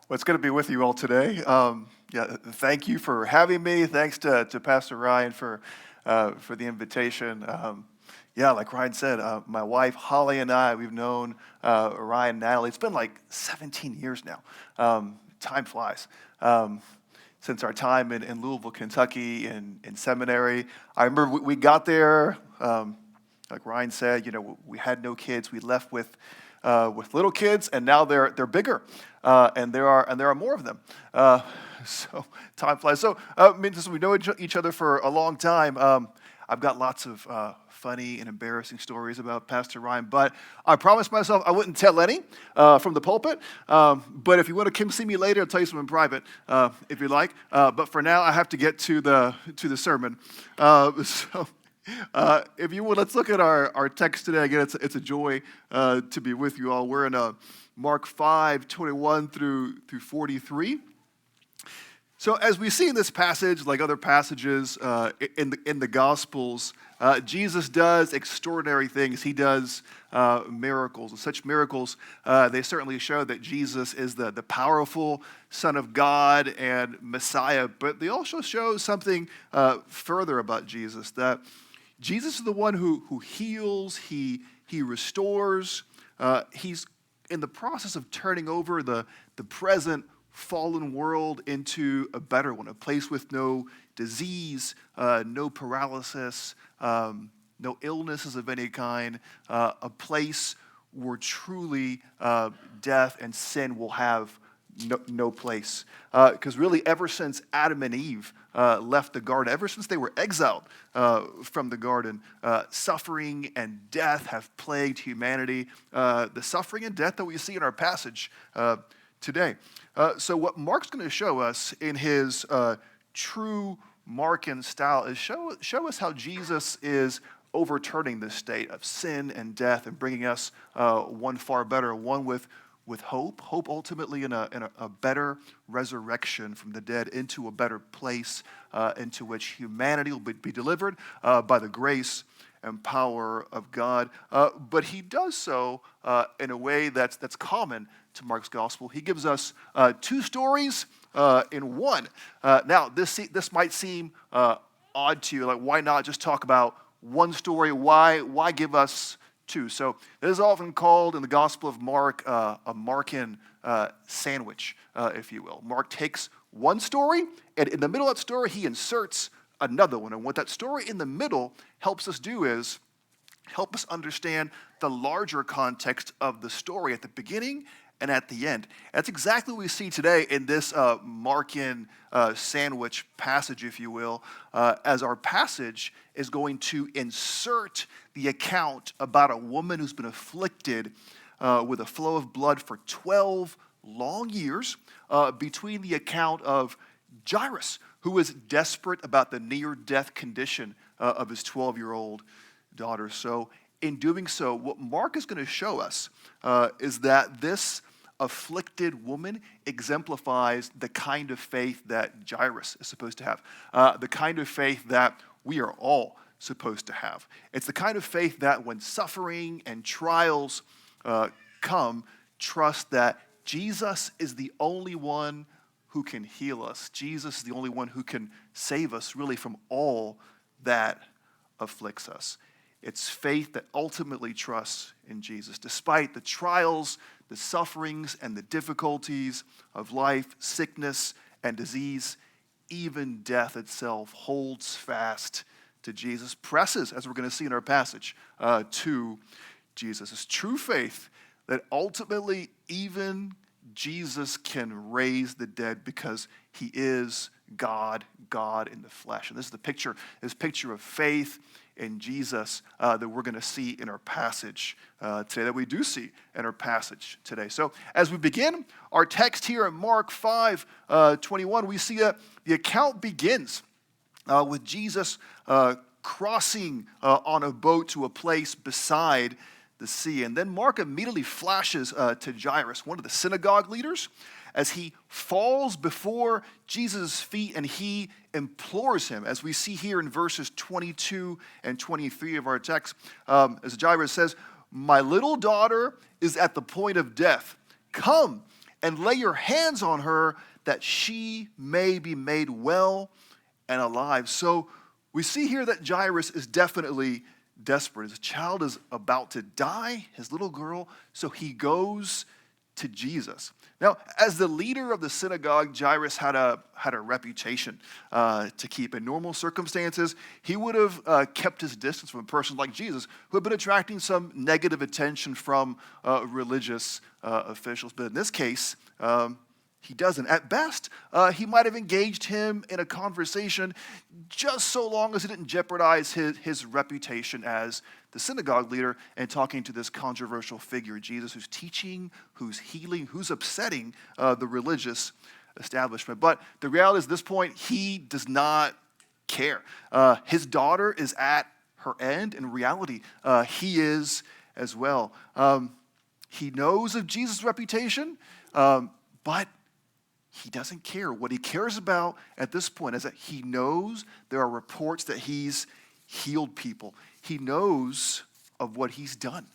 Well, it's good to be with you all today. Thank you for having me. Thanks to Pastor Ryan for the invitation. Like Ryan said, my wife Holly and I, we've known Ryan and Natalie. It's been like 17 years now. Time flies. Since our time in Louisville, Kentucky, in seminary, I remember we got there. Like Ryan said, we had no kids. We left with little kids, and now they're bigger, and there are more of them. So time flies. So since we know each other for a long time, I've got lots of funny and embarrassing stories about Pastor Ryan, but I promised myself I wouldn't tell any from the pulpit. But if you want to come see me later, I'll tell you some in private if you like. But for now, I have to get to the sermon. If you would, let's look at our text today. Again, it's a joy to be with you all. We're in Mark 5:21 through 43. So as we see in this passage, like other passages in the Gospels, Jesus does extraordinary things. He does miracles. And such miracles, they certainly show that Jesus is the powerful Son of God and Messiah. But they also show something further about Jesus, that Jesus is the one who heals, he restores. He's in the process of turning over the present fallen world into a better one, a place with no disease, no paralysis, no illnesses of any kind, a place where truly death and sin will have no place. Because really, ever since Adam and Eve left the garden, ever since they were exiled from the garden, suffering and death have plagued humanity. The suffering and death that we see in our passage today. So what Mark's going to show us in his true Markan style is show us how Jesus is overturning this state of sin and death and bringing us one far better, one with hope ultimately in a better resurrection from the dead into a better place into which humanity will be delivered by the grace and power of God. But he does so in a way that's common to Mark's gospel. He gives us two stories in one. Now, this might seem odd to you. Like, why not just talk about one story? Why give us two? So this is often called in the Gospel of Mark a Markan sandwich, if you will. Mark takes one story, and in the middle of that story, he inserts another one. And what that story in the middle helps us do is help us understand the larger context of the story at the beginning and at the end. That's exactly what we see today in this Markan sandwich passage, if you will, as our passage is going to insert the account about a woman who's been afflicted with a flow of blood for 12 long years between the account of Jairus, who was desperate about the near-death condition of his 12-year-old daughter. So in doing so, what Mark is going to show us is that this afflicted woman exemplifies the kind of faith that Jairus is supposed to have, the kind of faith that we are all supposed to have. It's the kind of faith that when suffering and trials come, trust that Jesus is the only one who can heal us. Jesus is the only one who can save us really from all that afflicts us. It's faith that ultimately trusts in Jesus. Despite the trials, the sufferings, and the difficulties of life, sickness, and disease, even death itself holds fast to Jesus, presses, as we're going to see in our passage, to Jesus. It's true faith that ultimately even Jesus can raise the dead because he is God in the flesh. And this is this picture of faith in Jesus that we're going to see in our passage today, that we do see in our passage today. So as we begin our text here in Mark 5:21, we see that the account begins with Jesus crossing on a boat to a place beside the sea. And then Mark immediately flashes to Jairus, one of the synagogue leaders, as he falls before Jesus' feet and he implores him, as we see here in verses 22 and 23 of our text, as Jairus says, "My little daughter is at the point of death. Come and lay your hands on her that she may be made well and alive. So we see here that Jairus is definitely desperate. His child is about to die, his little girl, so he goes to Jesus. Now, as the leader of the synagogue, Jairus had a reputation to keep. In normal circumstances, he would have kept his distance from a person like Jesus, who had been attracting some negative attention from religious officials. But in this case, he doesn't. At best, he might have engaged him in a conversation just so long as it didn't jeopardize his reputation as the synagogue leader and talking to this controversial figure, Jesus, who's teaching, who's healing, who's upsetting the religious establishment. But the reality is, at this point, he does not care. His daughter is at her end. In reality, he is as well. He knows of Jesus' reputation, but he doesn't care. What he cares about at this point is that he knows there are reports that he's healed people. He knows of what he's done.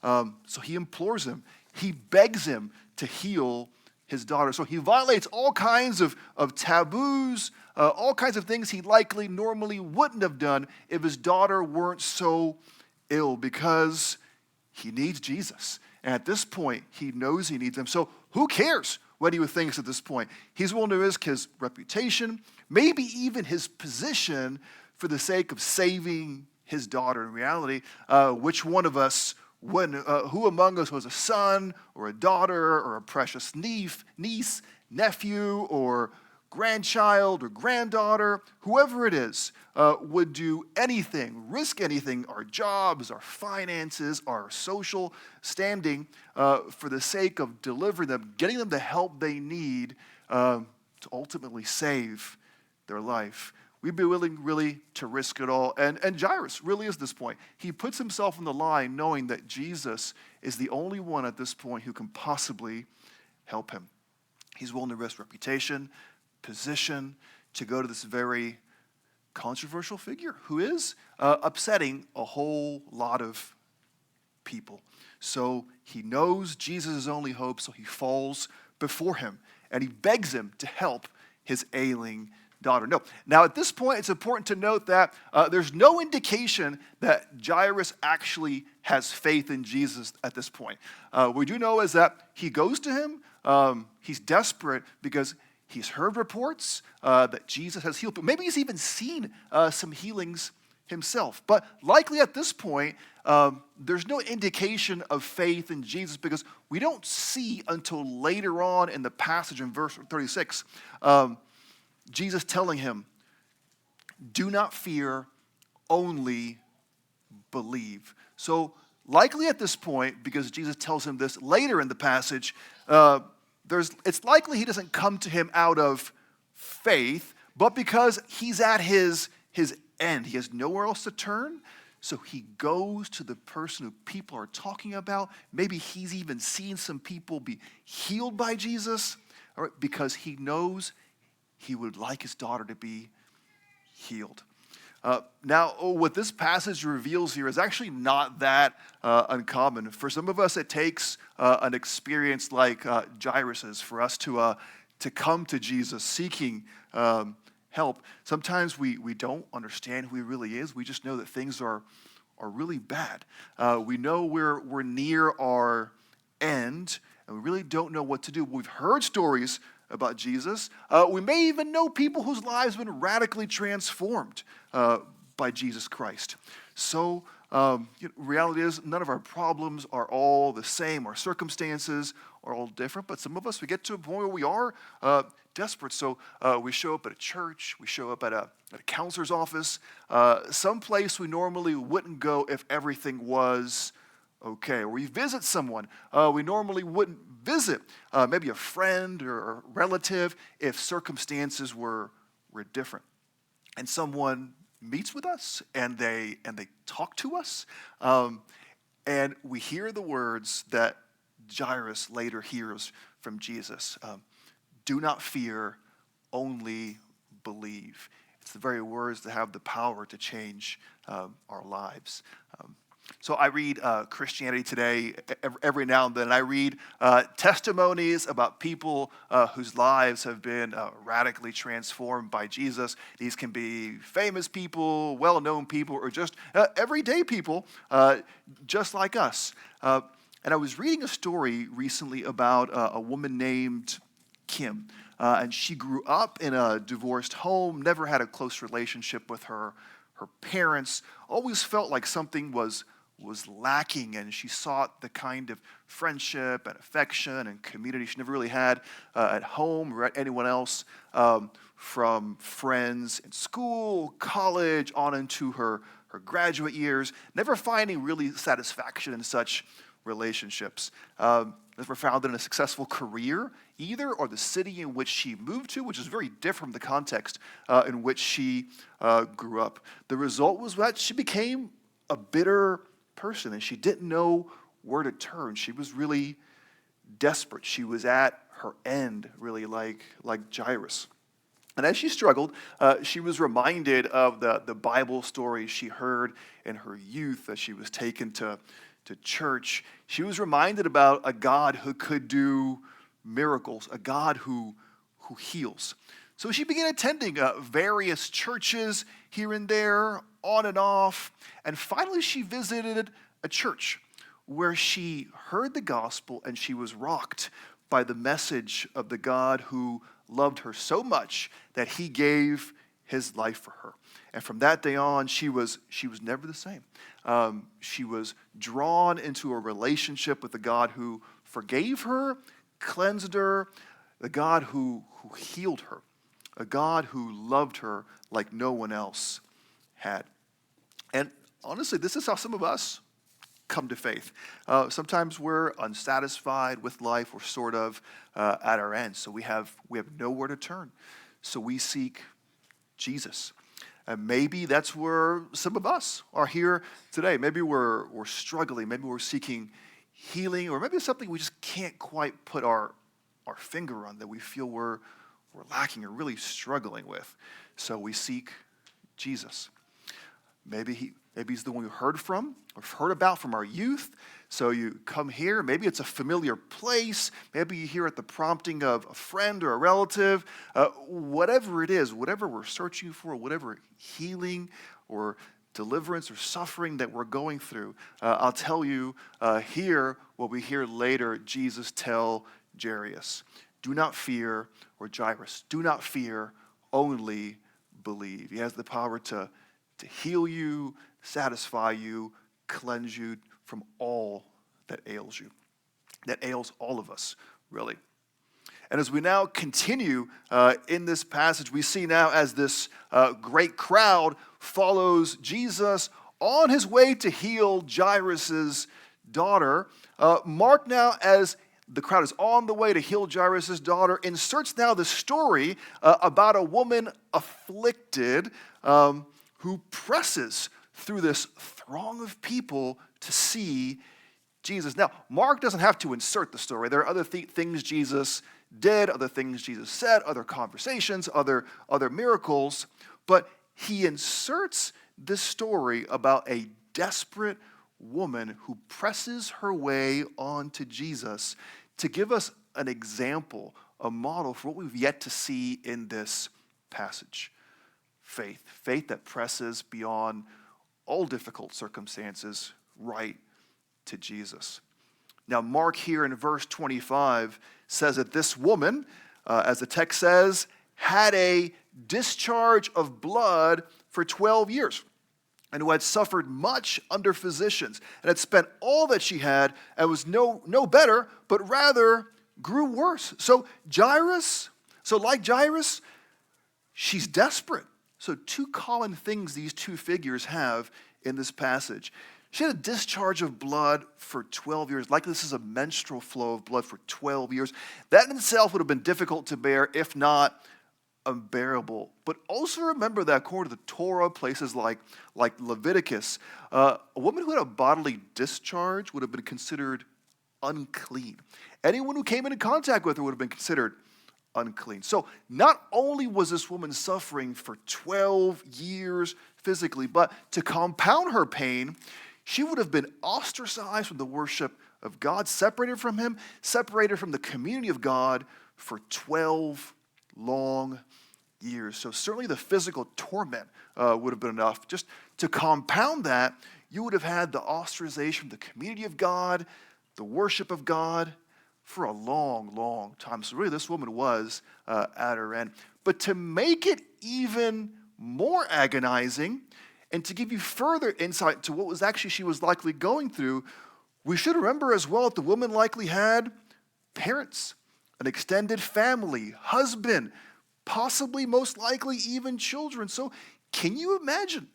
So he implores him. He begs him to heal his daughter. So he violates all kinds of taboos, all kinds of things he likely normally wouldn't have done if his daughter weren't so ill, because he needs Jesus. And at this point, he knows he needs him. So who cares what he thinks at this point? He's willing to risk his reputation, maybe even his position, for the sake of saving his daughter. In reality, which one of us wouldn't? Who among us was a son or a daughter or a precious niece, nephew, or grandchild or granddaughter, whoever it is, would do anything, risk anything, our jobs, our finances, our social standing, for the sake of delivering them, getting them the help they need to ultimately save their life. We'd be willing really to risk it all. And Jairus really is this point. He puts himself on the line knowing that Jesus is the only one at this point who can possibly help him. He's willing to risk reputation, position, to go to this very controversial figure who is upsetting a whole lot of people. So he knows Jesus is his only hope, so he falls before him and he begs him to help his ailing daughter. No. Now, at this point, it's important to note that there's no indication that Jairus actually has faith in Jesus at this point. What we do know is that he goes to him. He's desperate because he's heard reports that Jesus has healed, but maybe he's even seen some healings himself. But likely at this point, there's no indication of faith in Jesus, because we don't see until later on in the passage in verse 36, Jesus telling him, "Do not fear, only believe." So likely at this point, because Jesus tells him this later in the passage, it's likely he doesn't come to him out of faith, but because he's at his end. He has nowhere else to turn, so he goes to the person who people are talking about. Maybe he's even seen some people be healed by Jesus, all right, because he knows he would like his daughter to be healed. Now, what this passage reveals here is actually not that uncommon. For some of us, it takes an experience like Jairus's for us to come to Jesus seeking help. Sometimes we don't understand who he really is. We just know that things are really bad. We know we're near our end, and we really don't know what to do. We've heard stories about Jesus. We may even know people whose lives have been radically transformed by Jesus Christ. So reality is, none of our problems are all the same. Our circumstances are all different, but some of us, we get to a point where we are desperate. So we show up at a church, we show up at a counselor's office, someplace we normally wouldn't go if everything was okay. Or we visit someone we normally wouldn't visit, maybe a friend or a relative, if circumstances were different. And someone meets with us and they talk to us, and we hear the words that Jairus later hears from Jesus. Do not fear, only believe. It's the very words that have the power to change our lives. So I read Christianity Today every now and then. I read testimonies about people whose lives have been radically transformed by Jesus. These can be famous people, well-known people, or just everyday people just like us. And I was reading a story recently about a woman named Kim. And she grew up in a divorced home, never had a close relationship with her parents, always felt like something was lacking, and she sought the kind of friendship and affection and community she never really had at home or at anyone else, from friends in school, college, on into her graduate years, never finding really satisfaction in such relationships. Never found in a successful career either, or the city in which she moved to, which is very different from the context in which she grew up. The result was that she became a bitter person, and she didn't know where to turn. She was really desperate. She was at her end, really, like Jairus. And as she struggled, she was reminded of the Bible stories she heard in her youth as she was taken to church. She was reminded about a God who could do miracles, a God who heals. So she began attending various churches here and there, on and off, and finally she visited a church where she heard the gospel and she was rocked by the message of the God who loved her so much that he gave his life for her. And from that day on, she was never the same. She was drawn into a relationship with the God who forgave her, cleansed her, the God who healed her, a God who loved her like no one else had. And honestly, this is how some of us come to faith. Sometimes we're unsatisfied with life. We're sort of at our end. So we have nowhere to turn. So we seek Jesus. And maybe that's where some of us are here today. Maybe we're struggling. Maybe we're seeking healing, or maybe it's something we just can't quite put our finger on, that we feel we're lacking or really struggling with. So we seek Jesus. Maybe he's the one you heard from or heard about from our youth. So you come here. Maybe it's a familiar place. Maybe you hear at the prompting of a friend or a relative. Whatever it is, whatever we're searching for, whatever healing or deliverance or suffering that we're going through, I'll tell you here what we hear later Jesus tell Jairus. Do not fear, or Jairus, do not fear, only believe. He has the power to heal you, satisfy you, cleanse you from all that ails you. That ails all of us, really. And as we now continue in this passage, we see now as this great crowd follows Jesus on his way to heal Jairus' daughter. Mark now, as the crowd is on the way to heal Jairus' daughter, inserts now the story about a woman afflicted who presses through this throng of people to see Jesus. Now, Mark doesn't have to insert the story. There are other things Jesus did, other things Jesus said, other conversations, other miracles, but he inserts this story about a desperate woman who presses her way onto Jesus to give us an example, a model for what we've yet to see in this passage. Faith that presses beyond all difficult circumstances right to Jesus. Now, Mark here in verse 25 says that this woman, as the text says, had a discharge of blood for 12 years, and who had suffered much under physicians, and had spent all that she had, and was no better, but rather grew worse. So like Jairus, she's desperate. So two common things these two figures have in this passage. She had a discharge of blood for 12 years. Like this is a menstrual flow of blood for 12 years. That in itself would have been difficult to bear, if not unbearable. But also remember that according to the Torah, places like Leviticus, a woman who had a bodily discharge would have been considered unclean. Anyone who came into contact with her would have been considered unclean. So not only was this woman suffering for 12 years physically, but to compound her pain, She would have been ostracized from the worship of God, separated from him, separated from the community of God for 12 long years. So certainly the physical torment would have been enough. Just to compound that, you would have had the ostracization from the community of God, the worship of God, for a long, long time. So really this woman was at her end. But to make it even more agonizing, and to give you further insight to what was actually she was likely going through, we should remember as well that the woman likely had parents, an extended family, husband, possibly, most likely, even children. So can you imagine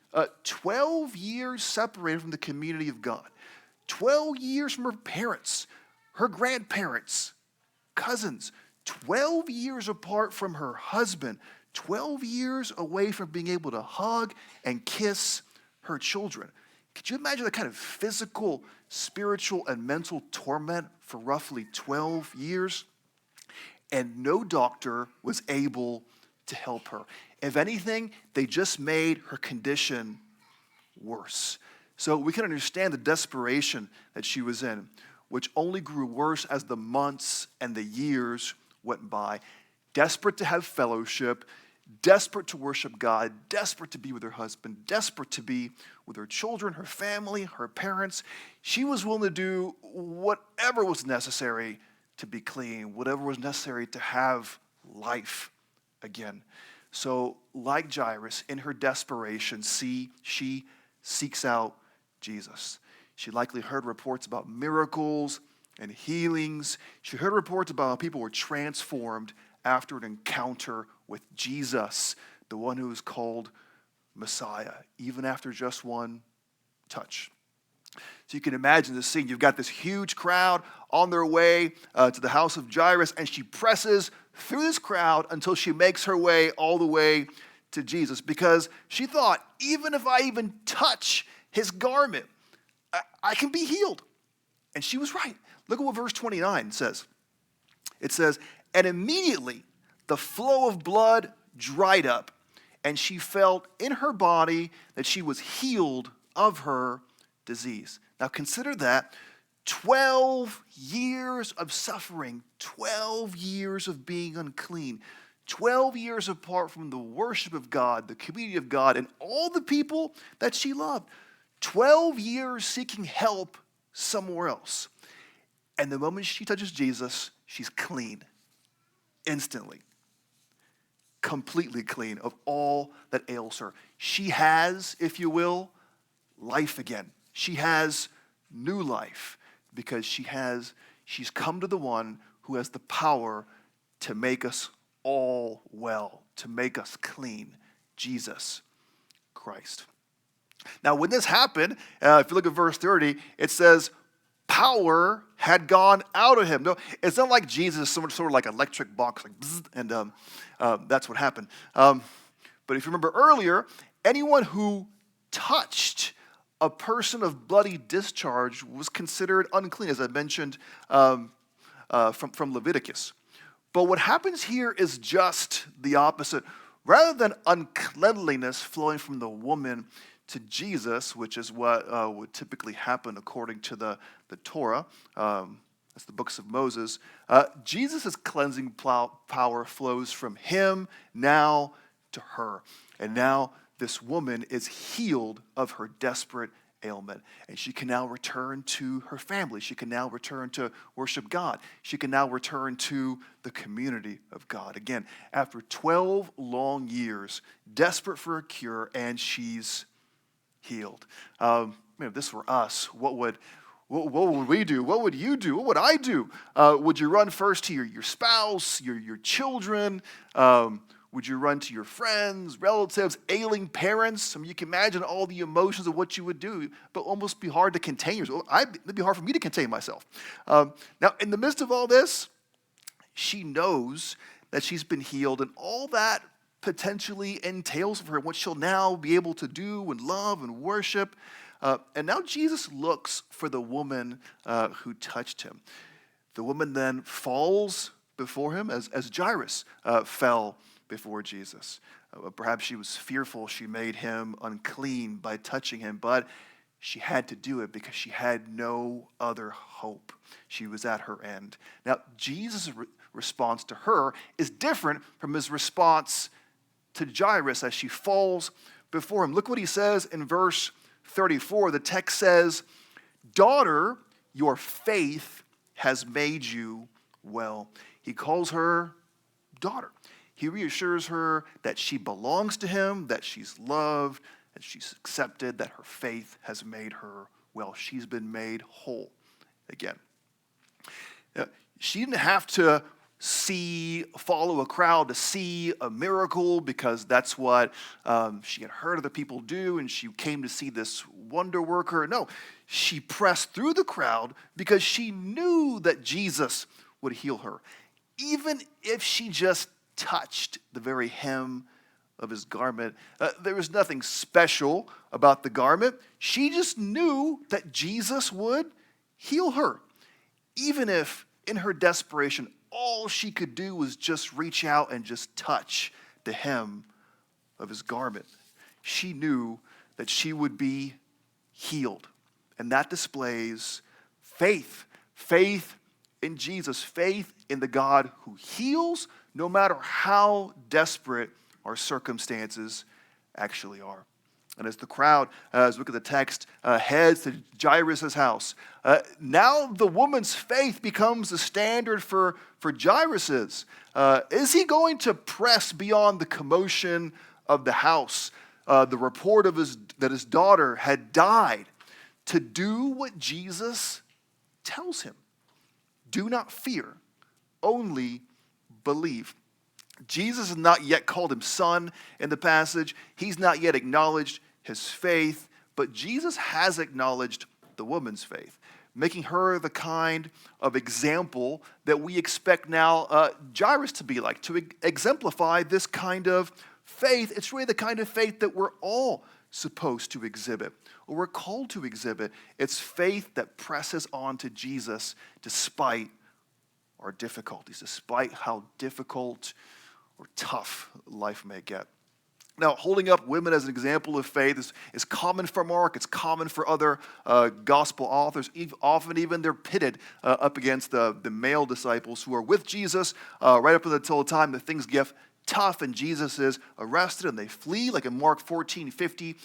12 years separated from the community of God, 12 years from her parents, her grandparents, cousins, 12 years apart from her husband, 12 years away from being able to hug and kiss her children. Could you imagine the kind of physical, spiritual, and mental torment for roughly 12 years? And no doctor was able to help her. If anything, they just made her condition worse. So we can understand the desperation that she was in, which only grew worse as the months and the years went by. Desperate to have fellowship, desperate to worship God, desperate to be with her husband, desperate to be with her children, her family, her parents. She was willing to do whatever was necessary to be clean, whatever was necessary to have life again. So like Jairus, in her desperation, she seeks out Jesus. She likely heard reports about miracles and healings. She heard reports about how people were transformed after an encounter with Jesus, the one who is called Messiah, even after just one touch. So you can imagine this scene. You've got this huge crowd on their way to the house of Jairus, and she presses through this crowd until she makes her way all the way to Jesus, because she thought, even if I even touch his garment, I can be healed. And she was right. Look at what verse 29 says. It says, and immediately the flow of blood dried up, and she felt in her body that she was healed of her disease. Now consider that 12 years of suffering, 12 years of being unclean, 12 years apart from the worship of God, the community of God, and all the people that she loved. 12 years seeking help somewhere else. And the moment she touches Jesus, she's clean. Instantly. Completely clean of all that ails her. She has, if you will, life again. She has new life because she's come to the one who has the power to make us all well, to make us clean, Jesus Christ. Now, when this happened, if you look at verse 30, it says, power had gone out of him. No, it's not like Jesus, sort of like an electric box, like bzzz, and that's what happened. But if you remember earlier, anyone who touched a person of bloody discharge was considered unclean, as I mentioned from Leviticus. But what happens here is just the opposite. Rather than uncleanliness flowing from the woman to Jesus, which is what would typically happen according to the Torah, that's the books of Moses, Jesus' cleansing power flows from him now to her. And now this woman is healed of her desperate ailment. And she can now return to her family. She can now return to worship God. She can now return to the community of God. Again, after 12 long years, desperate for a cure, and she's healed. If this were us, what would we do? What would you do? What would I do? Would you run first to your spouse, your children? Would you run to your friends, relatives, ailing parents? I mean, you can imagine all the emotions of what you would do, but almost be hard to contain yourself. It'd be hard for me to contain myself. Now, in the midst of all this, she knows that she's been healed, and all that potentially entails for her what she'll now be able to do and love and worship. And now Jesus looks for the woman who touched him. The woman then falls before him as Jairus fell before Jesus. Perhaps she was fearful she made him unclean by touching him, but she had to do it because she had no other hope. She was at her end. Now, Jesus' response to her is different from his response to Jairus as she falls before him. Look what he says in verse 34. The text says, "Daughter, your faith has made you well." He calls her daughter. He reassures her that she belongs to him, that she's loved, that she's accepted, that her faith has made her well. She's been made whole again. She didn't have to follow a crowd to see a miracle because that's what she had heard other people do, and she came to see this wonder worker. No, she pressed through the crowd because she knew that Jesus would heal her, even if she just touched the very hem of his garment. There was nothing special about the garment. She just knew that Jesus would heal her, even if in her desperation, all she could do was just reach out and just touch the hem of his garment. She knew that she would be healed. And that displays faith. Faith in Jesus. Faith in the God who heals, no matter how desperate our circumstances actually are. And as the crowd, as we look at the text, heads to Jairus' house, now the woman's faith becomes the standard for Jairus'. Is he going to press beyond the commotion of the house, the report of that his daughter had died, to do what Jesus tells him? Do not fear, only believe. Jesus has not yet called him son in the passage. He's not yet acknowledged his faith, but Jesus has acknowledged the woman's faith, making her the kind of example that we expect now Jairus to be like, to exemplify this kind of faith. It's really the kind of faith that we're all supposed to exhibit, or we're called to exhibit. It's faith that presses on to Jesus despite our difficulties, despite how difficult or tough life may get. Now, holding up women as an example of faith is common for Mark. It's common for other gospel authors. Often even they're pitted up against the male disciples who are with Jesus right up until the time that things get tough and Jesus is arrested and they flee, like in Mark 14:50,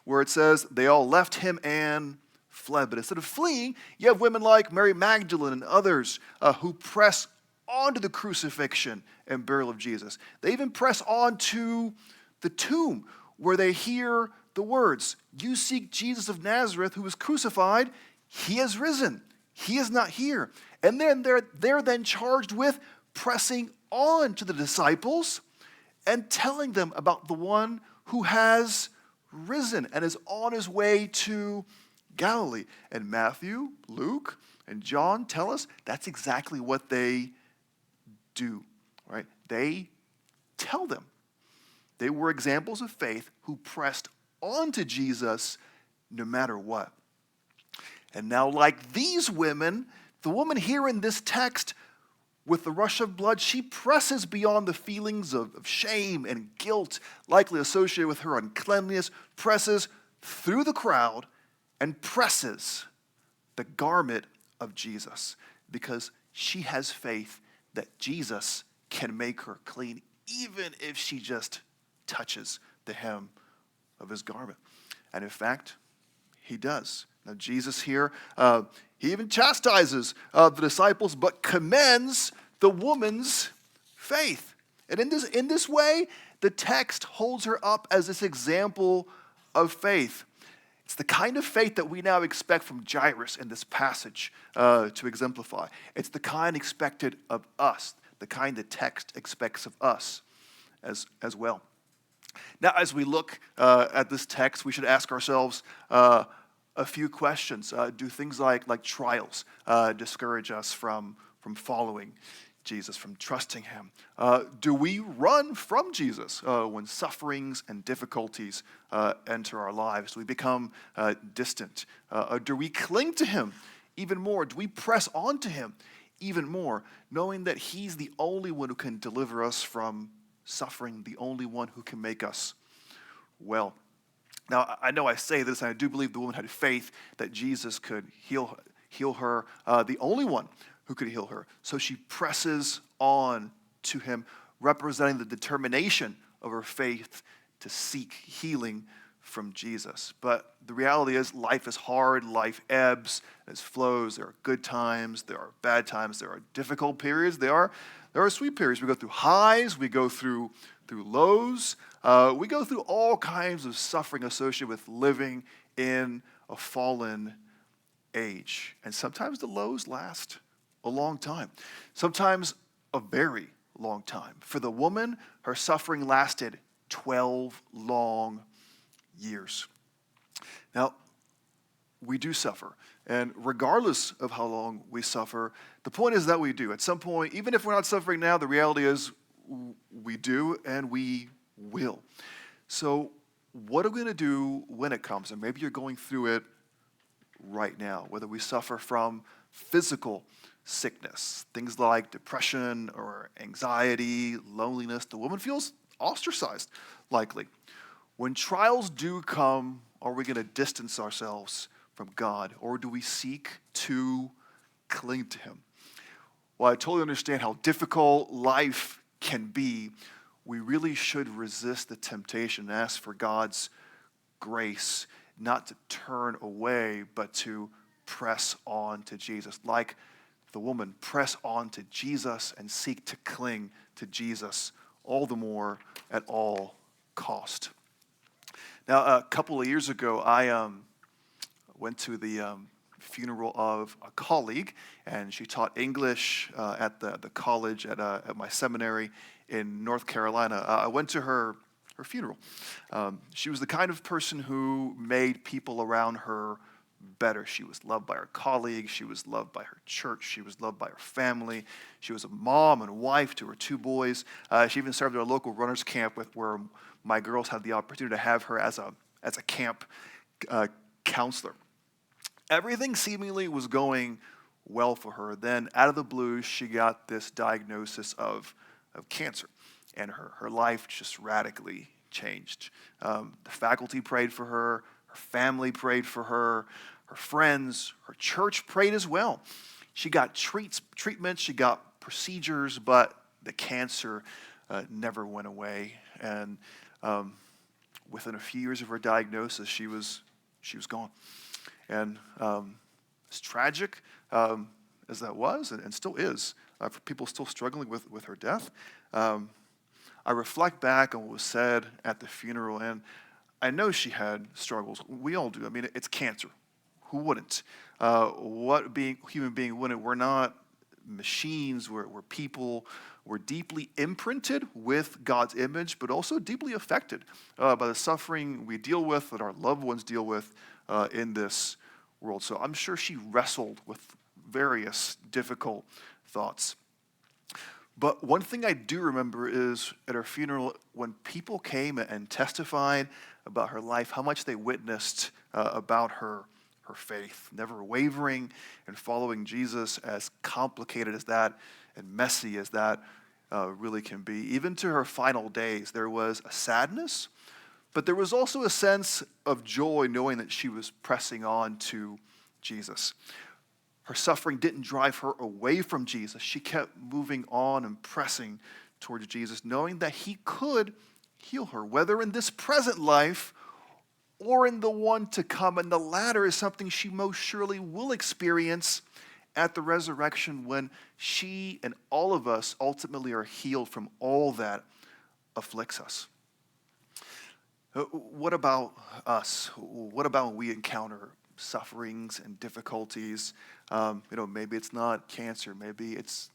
where it says they all left him and fled. But instead of fleeing, you have women like Mary Magdalene and others who press onto the crucifixion and burial of Jesus. They even press on to the tomb where they hear the words, "You seek Jesus of Nazareth who was crucified. He has risen. He is not here." And then they're then charged with pressing on to the disciples and telling them about the one who has risen and is on his way to Galilee. And Matthew, Luke, and John tell us that's exactly what they do, right? They tell them. They were examples of faith who pressed on to Jesus no matter what. And now, like these women, the woman here in this text with the rush of blood, she presses beyond the feelings of shame and guilt likely associated with her uncleanliness, presses through the crowd and presses the garment of Jesus because she has faith that Jesus can make her clean, even if she just touches the hem of his garment. And in fact, he does. Now, Jesus here, he even chastises the disciples, but commends the woman's faith. And in this way, the text holds her up as this example of faith. It's the kind of faith that we now expect from Jairus in this passage to exemplify. It's the kind expected of us, the kind the text expects of us as well. Now, as we look at this text, we should ask ourselves a few questions. Do things like trials discourage us from following Jesus, from trusting him? Do we run from Jesus when sufferings and difficulties enter our lives? Do we become distant? Do we cling to him even more? Do we press on to him even more, knowing that he's the only one who can deliver us from suffering, the only one who can make us well? Now, I know I say this, and I do believe the woman had faith that Jesus could heal her, the only one who could heal her. So she presses on to him, representing the determination of her faith to seek healing from Jesus. But the reality is life is hard, life ebbs, it flows. There are good times, there are bad times, there are difficult periods, there are sweet periods. We go through highs, we go through lows, we go through all kinds of suffering associated with living in a fallen age. And sometimes the lows last a long time, sometimes a very long time. For the woman, her suffering lasted 12 long years. Now, we do suffer. And regardless of how long we suffer, the point is that we do. At some point, even if we're not suffering now, the reality is we do and we will. So what are we going to do when it comes? And maybe you're going through it right now, whether we suffer from physical sickness, things like depression or anxiety, loneliness. The woman feels ostracized, likely. When trials do come, are we going to distance ourselves from God, or do we seek to cling to him? While I totally understand how difficult life can be, we really should resist the temptation and ask for God's grace, not to turn away, but to press on to Jesus. Like the woman, press on to Jesus and seek to cling to Jesus all the more at all cost. Now, a couple of years ago, I went to the funeral of a colleague, and she taught English at the college at my seminary in North Carolina. I went to her funeral. She was the kind of person who made people around her better. She was loved by her colleagues. She was loved by her church. She was loved by her family. She was a mom and wife to her 2 boys. She even served at a local runners camp where my girls had the opportunity to have her as a camp counselor. Everything seemingly was going well for her. Then, out of the blue, she got this diagnosis of cancer, and her life just radically changed. The faculty prayed for her family prayed for her friends, her church prayed as well. She got treatments, she got procedures, but the cancer never went away. And within a few years of her diagnosis, she was gone. And as tragic as that was, and still is, for people still struggling with her death, I reflect back on what was said at the funeral, and I know she had struggles. We all do. I mean, it's cancer. Who wouldn't? What human being wouldn't? We're not machines. We're people. We're deeply imprinted with God's image, but also deeply affected by the suffering we deal with, that our loved ones deal with in this world. So I'm sure she wrestled with various difficult thoughts. But one thing I do remember is at her funeral, when people came and testified about her life, how much they witnessed about her faith, never wavering and following Jesus, as complicated as that and messy as that really can be. Even to her final days, there was a sadness, but there was also a sense of joy knowing that she was pressing on to Jesus. Her suffering didn't drive her away from Jesus. She kept moving on and pressing towards Jesus, knowing that he could heal her, whether in this present life or in the one to come. And the latter is something she most surely will experience at the resurrection, when she and all of us ultimately are healed from all that afflicts us. What about us? What about when we encounter sufferings and difficulties? Maybe it's not cancer. Maybe it's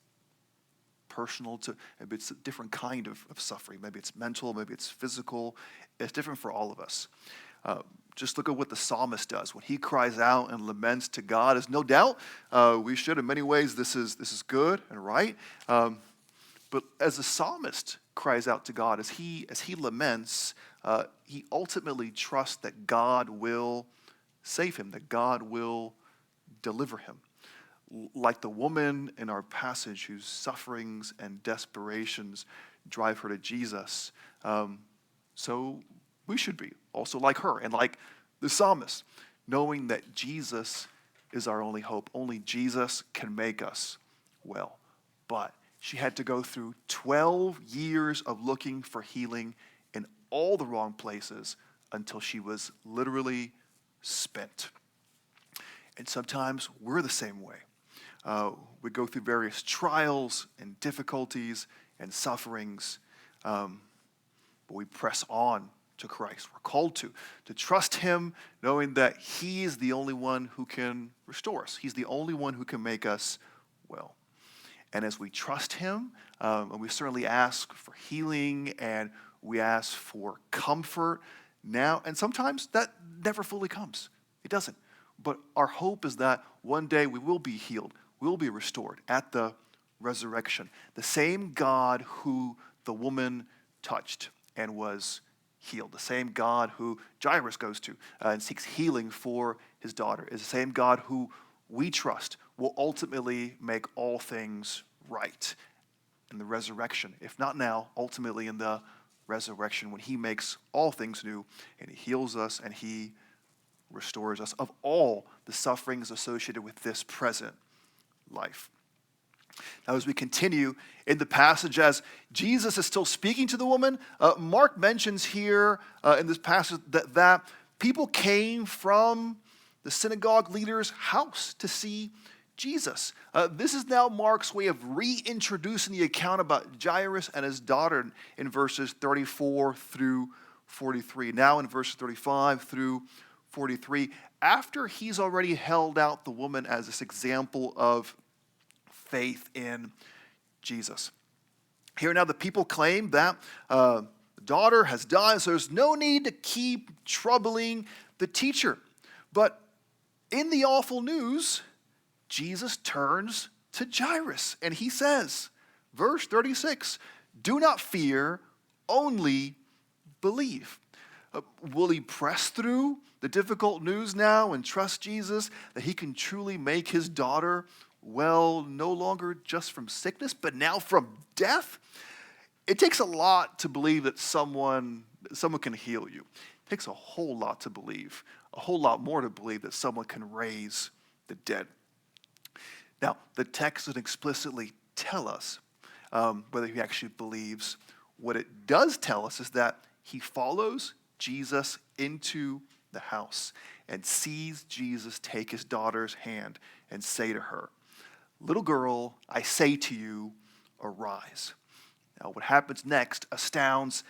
personal maybe it's a different kind of suffering. Maybe it's mental. Maybe it's physical. It's different for all of us. Just look at what the psalmist does when he cries out and laments to God. As no doubt we should. In many ways, this is good and right. But as the psalmist cries out to God, as he laments, he ultimately trusts that God will save him, that God will deliver him. Like the woman in our passage whose sufferings and desperations drive her to Jesus, so we should be also like her and like the psalmist, knowing that Jesus is our only hope. Only Jesus can make us well. But she had to go through 12 years of looking for healing in all the wrong places until she was literally spent. And sometimes we're the same way. We go through various trials and difficulties and sufferings, but we press on to Christ. We're called to trust him, knowing that he is the only one who can restore us. He's the only one who can make us well. And as we trust him, and we certainly ask for healing and we ask for comfort now, and sometimes that never fully comes. It doesn't. But our hope is that one day we will be healed, we will be restored at the resurrection. The same God who the woman touched and was healed, the same God who Jairus goes to and seeks healing for his daughter, is the same God who we trust will ultimately make all things right in the resurrection. If not now, ultimately in the resurrection when he makes all things new and he heals us and he restores us of all the sufferings associated with this present life. Now, as we continue in the passage, as Jesus is still speaking to the woman, Mark mentions here in this passage that people came from the synagogue leader's house to see Jesus. This is now Mark's way of reintroducing the account about Jairus and his daughter in verses 34 through 43. Now in verses 35 through 43, after he's already held out the woman as this example of faith in Jesus. Here now the people claim that the daughter has died, so there's no need to keep troubling the teacher. But in the awful news, Jesus turns to Jairus and he says, verse 36, "Do not fear, only believe." Will he press through the difficult news now and trust Jesus that he can truly make his daughter well, no longer just from sickness, but now from death? It takes a lot to believe that someone can heal you. It takes a whole lot to believe, a whole lot more to believe that someone can raise the dead. Now, the text doesn't explicitly tell us whether he actually believes. What it does tell us is that he follows Jesus into the house and sees Jesus take his daughter's hand and say to her, "Little girl, I say to you, arise." Now, what happens next astounds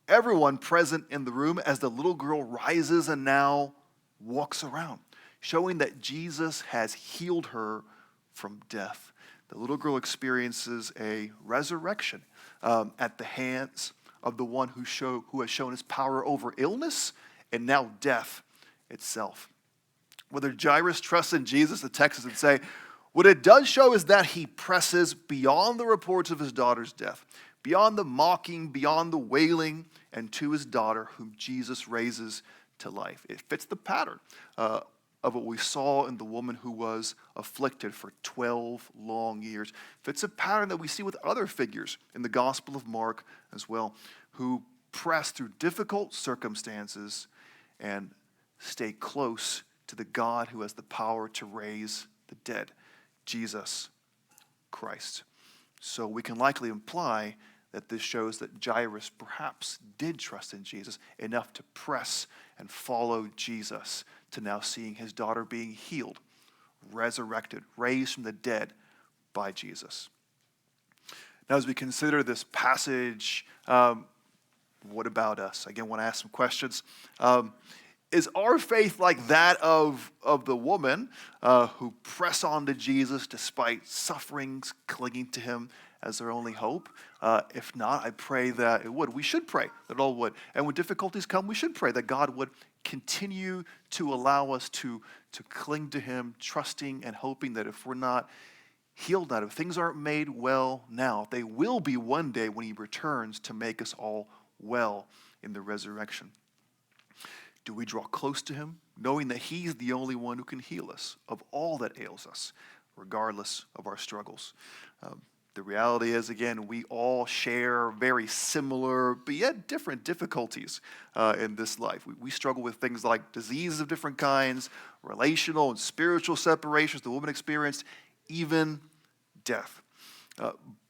everyone present in the room as the little girl rises and now walks around, showing that Jesus has healed her from death. The little girl experiences a resurrection at the hands of the one who has shown his power over illness and now death itself. Whether Jairus trusts in Jesus, the text doesn't say. What it does show is that he presses beyond the reports of his daughter's death, beyond the mocking, beyond the wailing, and to his daughter, whom Jesus raises to life. It fits the pattern of what we saw in the woman who was afflicted for 12 long years. It fits a pattern that we see with other figures in the Gospel of Mark as well, who press through difficult circumstances and stay close to the God who has the power to raise the dead, Jesus Christ. So we can likely imply that this shows that Jairus perhaps did trust in Jesus enough to press and follow Jesus to now seeing his daughter being healed, resurrected, raised from the dead by Jesus. Now, as we consider this passage, what about us? Again, I want to ask some questions. Is our faith like that of the woman who press on to Jesus despite sufferings, clinging to him as their only hope? If not, I pray that it would. We should pray that it all would. And when difficulties come, we should pray that God would continue to allow us to cling to him, trusting and hoping that if we're not healed out of it, things aren't made well now, they will be one day when he returns to make us all well in the resurrection. Do we draw close to him, knowing that he's the only one who can heal us of all that ails us, regardless of our struggles? The reality is, again, we all share very similar but yet different difficulties in this life. We struggle with things like diseases of different kinds, relational and spiritual separations the woman experienced, even death.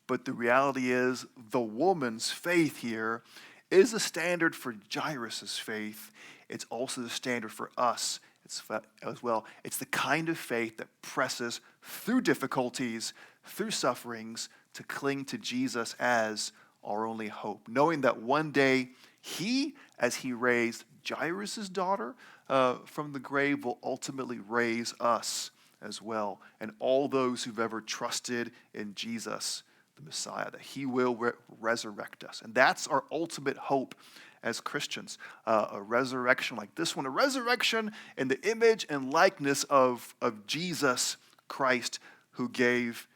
But the reality is, the woman's faith here is a standard for Jairus' faith. It's also the standard for us as well. It's the kind of faith that presses through difficulties, through sufferings, to cling to Jesus as our only hope, knowing that one day he, as he raised Jairus' daughter from the grave, will ultimately raise us as well, and all those who've ever trusted in Jesus, the Messiah, that he will resurrect us. And that's our ultimate hope as Christians, a resurrection like this one, a resurrection in the image and likeness of Jesus Christ, who gave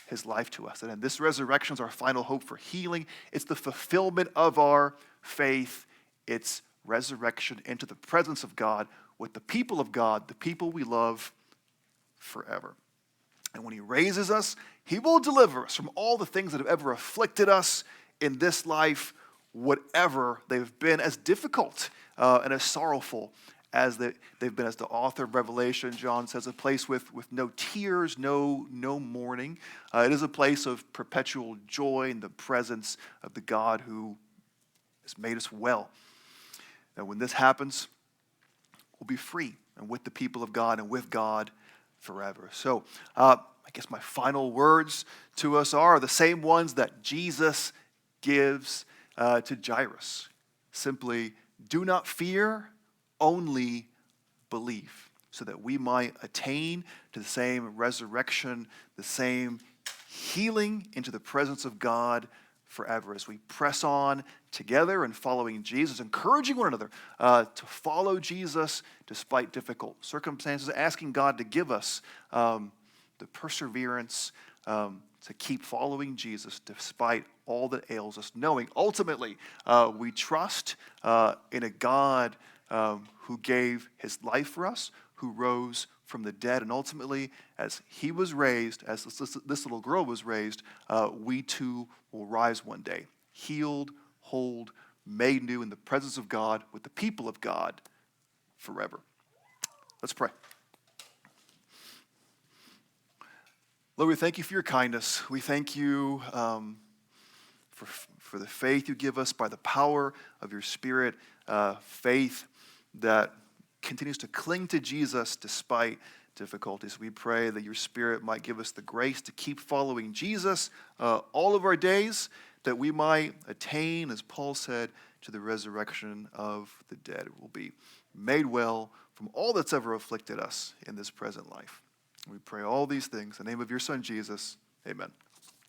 his life to us. And this resurrection is our final hope for healing. It's the fulfillment of our faith. It's resurrection into the presence of God with the people of God, the people we love, forever. And when he raises us, he will deliver us from all the things that have ever afflicted us in this life, whatever they've been, as difficult and as sorrowful as they've been. As the author of Revelation, John says, a place with no tears, no mourning. It is a place of perpetual joy in the presence of the God who has made us well. And when this happens, we'll be free and with the people of God and with God forever. So I guess my final words to us are the same ones that Jesus gives to Jairus. Simply, do not fear, only believe, so that we might attain to the same resurrection, the same healing into the presence of God forever, as we press on together and following Jesus, encouraging one another to follow Jesus despite difficult circumstances, asking God to give us the perseverance to keep following Jesus despite all that ails us, knowing ultimately we trust in a God who gave his life for us, who rose from the dead, and ultimately, as he was raised, as this little girl was raised, we too will rise one day, healed, whole, made new in the presence of God, with the people of God forever. Let's pray. Lord, we thank you for your kindness. We thank you for the faith you give us by the power of your Spirit, faith that continues to cling to Jesus despite difficulties. We pray that your Spirit might give us the grace to keep following Jesus all of our days, that we might attain, as Paul said, to the resurrection of the dead. We'll be made well from all that's ever afflicted us in this present life. We pray all these things in the name of your Son, Jesus. Amen.